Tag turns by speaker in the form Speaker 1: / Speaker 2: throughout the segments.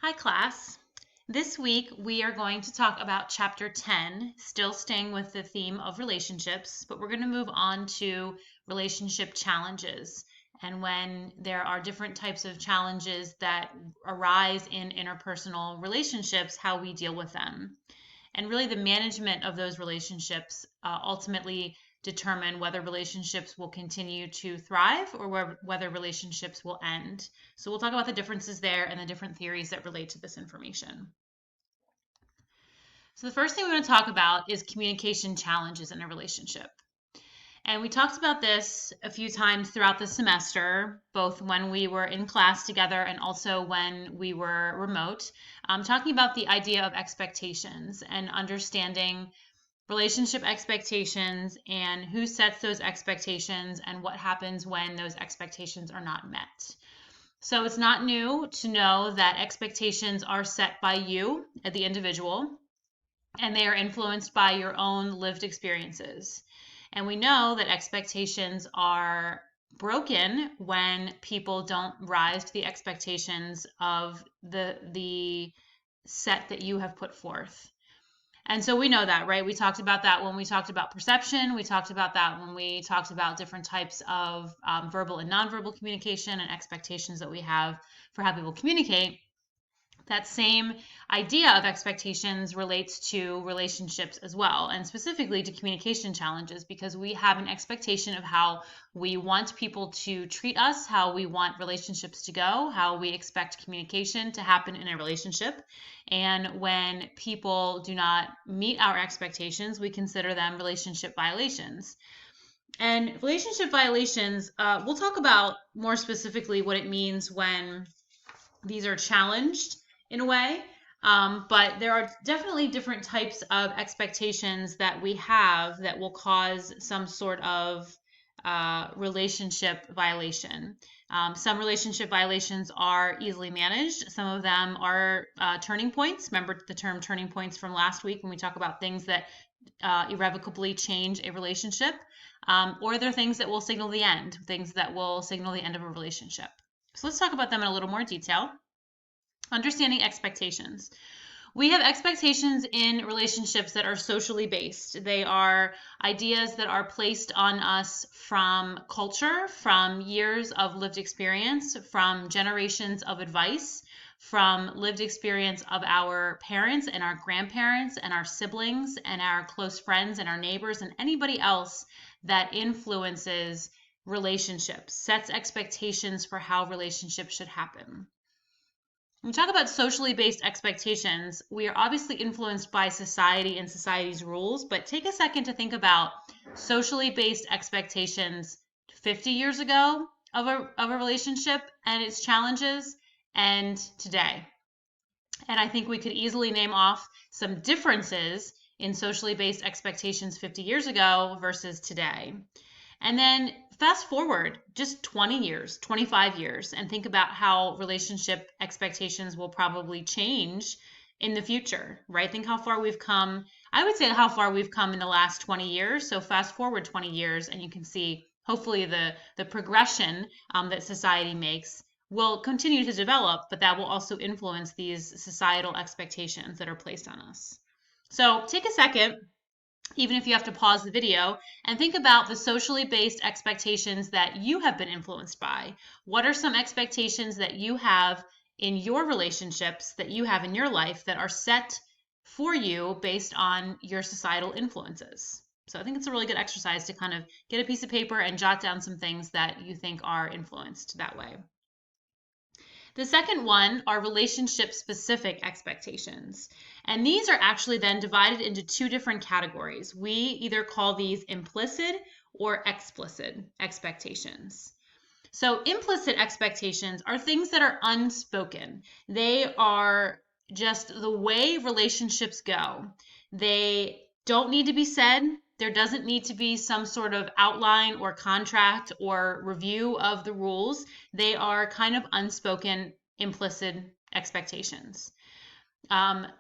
Speaker 1: Hi, class. This week we are going to talk about Chapter 10, still staying with the theme of relationships, but we're going to move on to relationship challenges and when there are different types of challenges that arise in interpersonal relationships, how we deal with them. And really, the management of those relationships ultimately determine whether relationships will continue to thrive or whether relationships will end. So, we'll talk about the differences there and the different theories that relate to this information. So, the first thing we want to talk about is communication challenges in a relationship. And we talked about this a few times throughout the semester, both when we were in class together and also when we were remote, talking about the idea of expectations and understanding relationship expectations and who sets those expectations and what happens when those expectations are not met. So it's not new to know that expectations are set by you, the individual, and they are influenced by your own lived experiences. And we know that expectations are broken when people don't rise to the expectations of the set that you have put forth. And so we know that, right? We talked about that when we talked about perception. We talked about that when we talked about different types of verbal and nonverbal communication and expectations that we have for how people communicate. That same idea of expectations relates to relationships as well, and specifically to communication challenges, because we have an expectation of how we want people to treat us, how we want relationships to go, how we expect communication to happen in a relationship. And when people do not meet our expectations, we consider them relationship violations. And relationship violations, we'll talk about more specifically what it means when these are challenged in a way. But there are definitely different types of expectations that we have that will cause some sort of relationship violation. Some relationship violations are easily managed. Some of them are turning points. Remember the term turning points from last week when we talk about things that irrevocably change a relationship, or they're things that will signal the end, things that will signal the end of a relationship. So let's talk about them in a little more detail. Understanding expectations. We have expectations in relationships that are socially based. They are ideas that are placed on us from culture, from years of lived experience, from generations of advice, from lived experience of our parents and our grandparents and our siblings and our close friends and our neighbors and anybody else that influences relationships, sets expectations for how relationships should happen. When we talk about socially based expectations, we are obviously influenced by society and society's rules, but take a second to think about socially based expectations 50 years ago of a relationship and its challenges and today. And I think we could easily name off some differences in socially based expectations 50 years ago versus today. And then fast forward just 20 years, 25 years, and think about how relationship expectations will probably change in the future, right? Think how far we've come. I would say how far we've come in the last 20 years. So fast forward 20 years, and you can see hopefully the progression that society makes will continue to develop, but that will also influence these societal expectations that are placed on us. So take a second, even if you have to pause the video, and think about the socially based expectations that you have been influenced by. What are some expectations that you have in your relationships, that you have in your life, that are set for you based on your societal influences? So I think it's a really good exercise to kind of get a piece of paper and jot down some things that you think are influenced that way. The second one are relationship specific expectations. And these are actually then divided into two different categories. We either call these implicit or explicit expectations. So implicit expectations are things that are unspoken. They are just the way relationships go. They don't need to be said. There doesn't need to be some sort of outline or contract or review of the rules. They are kind of unspoken, implicit expectations.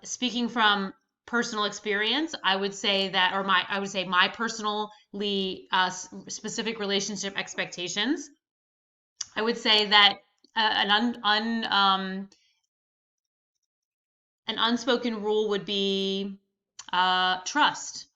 Speaker 1: Speaking from personal experience, I would say that, or I would say my personally specific relationship expectations. I would say that an An unspoken rule would be trust.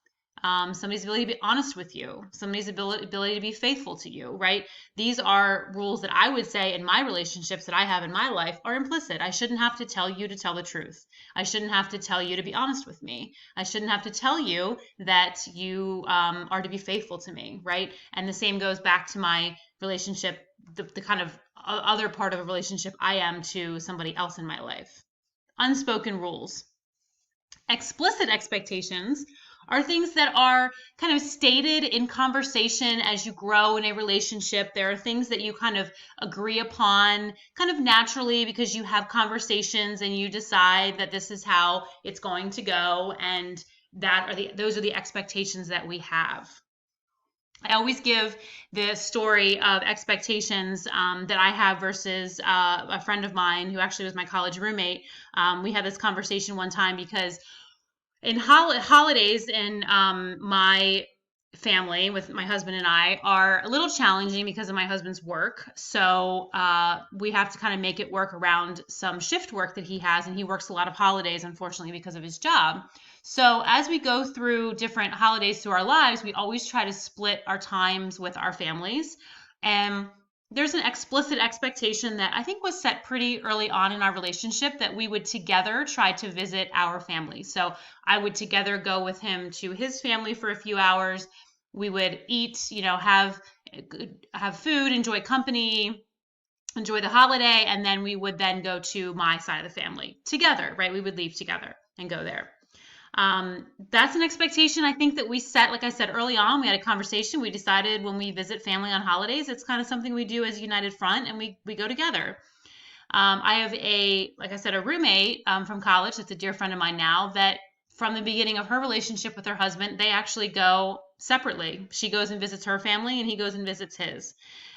Speaker 1: Somebody's ability to be honest with you, somebody's ability to be faithful to you, right? These are rules that I would say in my relationships that I have in my life are implicit. I shouldn't have to tell you to tell the truth. I shouldn't have to tell you to be honest with me. I shouldn't have to tell you that you are to be faithful to me, right? And the same goes back to my relationship, the kind of other part of a relationship I am to somebody else in my life. Unspoken rules. Explicit expectations are things that are kind of stated in conversation as you grow in a relationship. There are things that you kind of agree upon kind of naturally because you have conversations and you decide that this is how it's going to go, and those are the expectations that we have. I always give the story of expectations that I have versus a friend of mine who actually was my college roommate. We had this conversation one time because in holidays in my family with my husband and I are a little challenging because of my husband's work. So we have to kind of make it work around some shift work that he has, and he works a lot of holidays, unfortunately, because of his job. So as we go through different holidays through our lives, we always try to split our times with our families. And there's an explicit expectation that I think was set pretty early on in our relationship that we would together try to visit our family. So I would together go with him to his family for a few hours. We would eat, have food, enjoy company, enjoy the holiday, and then we would then go to my side of the family together, right? We would leave together and go there. That's an expectation I think that we set, like I said early on. We had a conversation. We decided when we visit family on holidays, it's kind of something we do as a united front, and we go together. I have like I said, a roommate from college that's a dear friend of mine now, that from the beginning of her relationship with her husband, they actually go separately. She goes and visits her family, and he goes and visits his.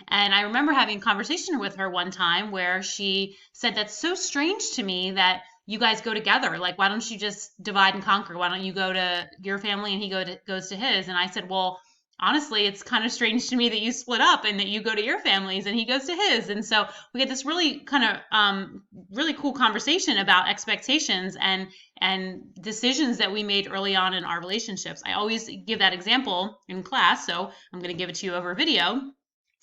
Speaker 1: And I remember having a conversation with her one time where she said, "That's so strange to me that you guys go together. Like, why don't you just divide and conquer? Why don't you go to your family and he goes to his?" And I said, "Well, honestly, it's kind of strange to me that you split up and that you go to your families and he goes to his." And so we had this really kind of really cool conversation about expectations and decisions that we made early on in our relationships. I always give that example in class, so I'm going to give it to you over video,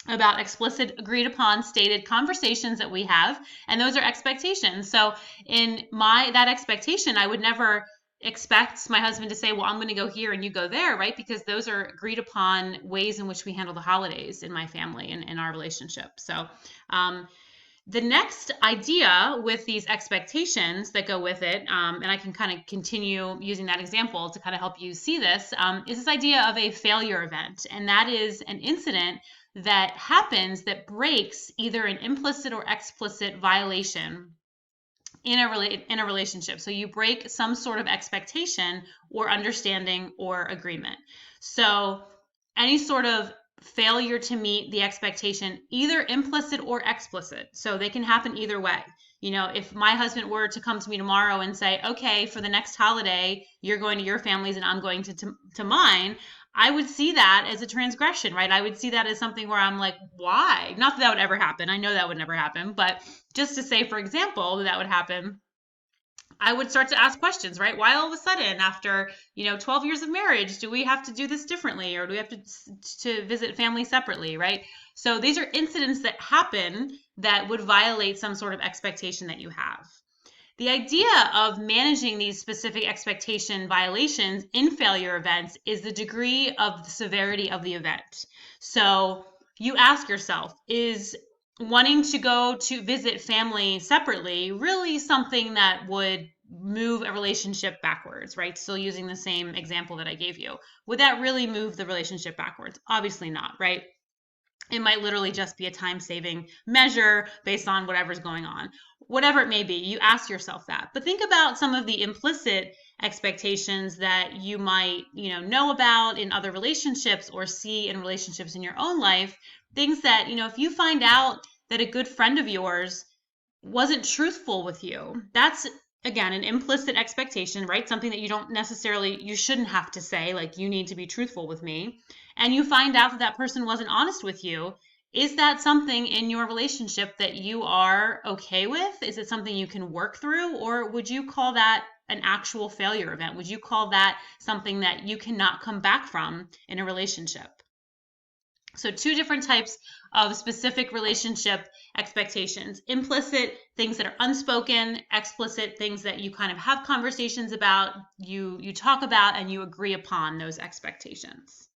Speaker 1: about explicit, agreed upon, stated conversations that we have, and those are expectations. So in that expectation, I would never expect my husband to say, "Well, I'm going to go here and you go there," right? Because those are agreed upon ways in which we handle the holidays in my family and in our relationship. So the next idea with these expectations that go with it, and I can kind of continue using that example to kind of help you see this, is this idea of a failure event. And that is an incident that happens that breaks either an implicit or explicit violation in a relationship. So you break some sort of expectation or understanding or agreement. So any sort of failure to meet the expectation, either implicit or explicit. So they can happen either way. If my husband were to come to me tomorrow and say, "Okay, for the next holiday, you're going to your families and I'm going to mine," I would see that as a transgression, right? I would see that as something where I'm like, why? Not that that would ever happen. I know that would never happen. But just to say, for example, that would happen, I would start to ask questions, right? Why all of a sudden, after 12 years of marriage, do we have to do this differently, or do we have to visit family separately, right? So these are incidents that happen that would violate some sort of expectation that you have. The idea of managing these specific expectation violations in failure events is the degree of the severity of the event. So you ask yourself, is wanting to go to visit family separately really something that would move a relationship backwards, right? Still using the same example that I gave you. Would that really move the relationship backwards? Obviously not, right? It might literally just be a time-saving measure based on whatever's going on. Whatever it may be, you ask yourself that. But think about some of the implicit expectations that you might, know about in other relationships or see in relationships in your own life. Things that, if you find out that a good friend of yours wasn't truthful with you, that's, again, an implicit expectation, right? Something that you shouldn't have to say, like, you need to be truthful with me. And you find out that that person wasn't honest with you. Is that something in your relationship that you are okay with? Is it something you can work through? Or would you call that an actual failure event? Would you call that something that you cannot come back from in a relationship? So 2 different types of specific relationship expectations: implicit, things that are unspoken; explicit, things that you kind of have conversations about, you talk about, and you agree upon those expectations.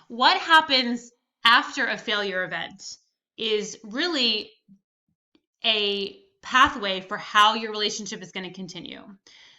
Speaker 1: What happens after a failure event is really a pathway for how your relationship is going to continue.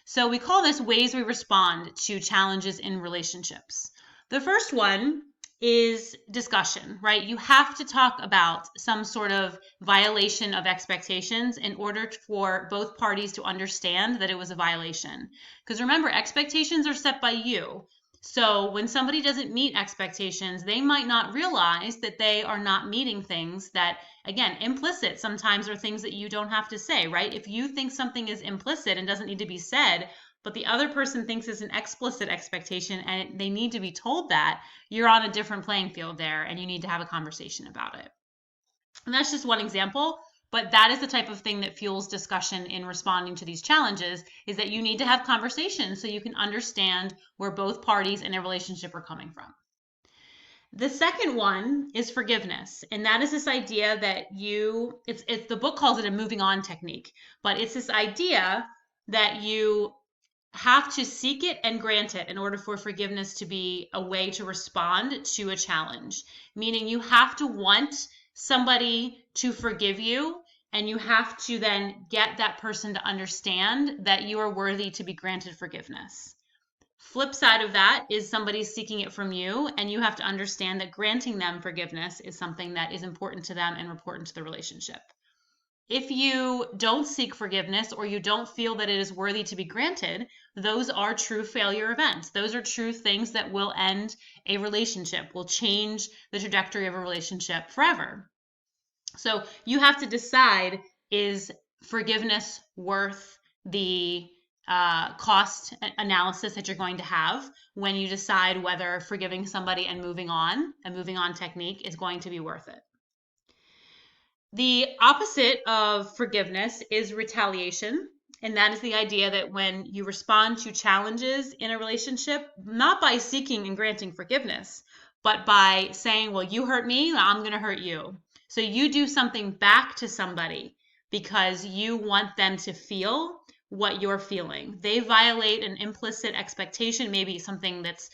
Speaker 1: So we call this ways we respond to challenges in relationships. The first one is discussion, right? You have to talk about some sort of violation of expectations in order for both parties to understand that it was a violation. Because remember, expectations are set by you. So when somebody doesn't meet expectations, they might not realize that they are not meeting things that, again, implicit sometimes are things that you don't have to say, right? If you think something is implicit and doesn't need to be said, but the other person thinks it's an explicit expectation and they need to be told that, you're on a different playing field there and you need to have a conversation about it. And that's just one example, but that is the type of thing that fuels discussion in responding to these challenges, is that you need to have conversations so you can understand where both parties in a relationship are coming from. The second one is forgiveness, and that is this idea that it's the book calls it a moving on technique, but it's this idea that you have to seek it and grant it in order for forgiveness to be a way to respond to a challenge. Meaning you have to want somebody to forgive you, and you have to then get that person to understand that you are worthy to be granted forgiveness. Flip side of that is somebody seeking it from you, and you have to understand that granting them forgiveness is something that is important to them and important to the relationship. If you don't seek forgiveness or you don't feel that it is worthy to be granted, those are true failure events. Those are true things that will end a relationship, will change the trajectory of a relationship forever. So you have to decide, is forgiveness worth the cost analysis that you're going to have when you decide whether forgiving somebody and moving on, a moving on technique, is going to be worth it. The opposite of forgiveness is retaliation. And that is the idea that when you respond to challenges in a relationship, not by seeking and granting forgiveness, but by saying, well, you hurt me, I'm going to hurt you. So you do something back to somebody because you want them to feel what you're feeling. They violate an implicit expectation, maybe something that's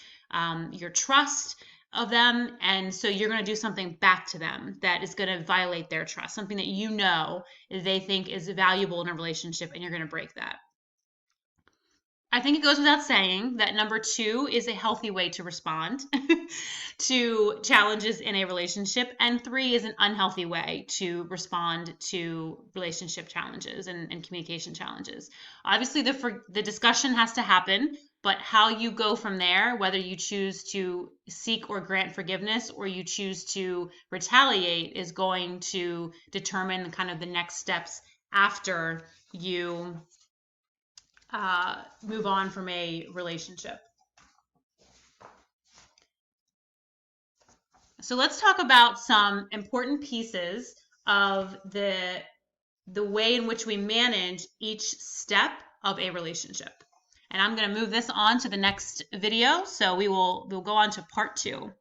Speaker 1: your trust of them, and so you're going to do something back to them that is going to violate their trust, something that you know they think is valuable in a relationship, and you're going to break that. I think it goes without saying that number 2 is a healthy way to respond to challenges in a relationship, and 3 is an unhealthy way to respond to relationship challenges and communication challenges. Obviously, the discussion has to happen, but how you go from there, whether you choose to seek or grant forgiveness or you choose to retaliate, is going to determine kind of the next steps after you move on from a relationship. So let's talk about some important pieces of the way in which we manage each step of a relationship. And I'm going to move this on to the next video. So we'll go on to part 2.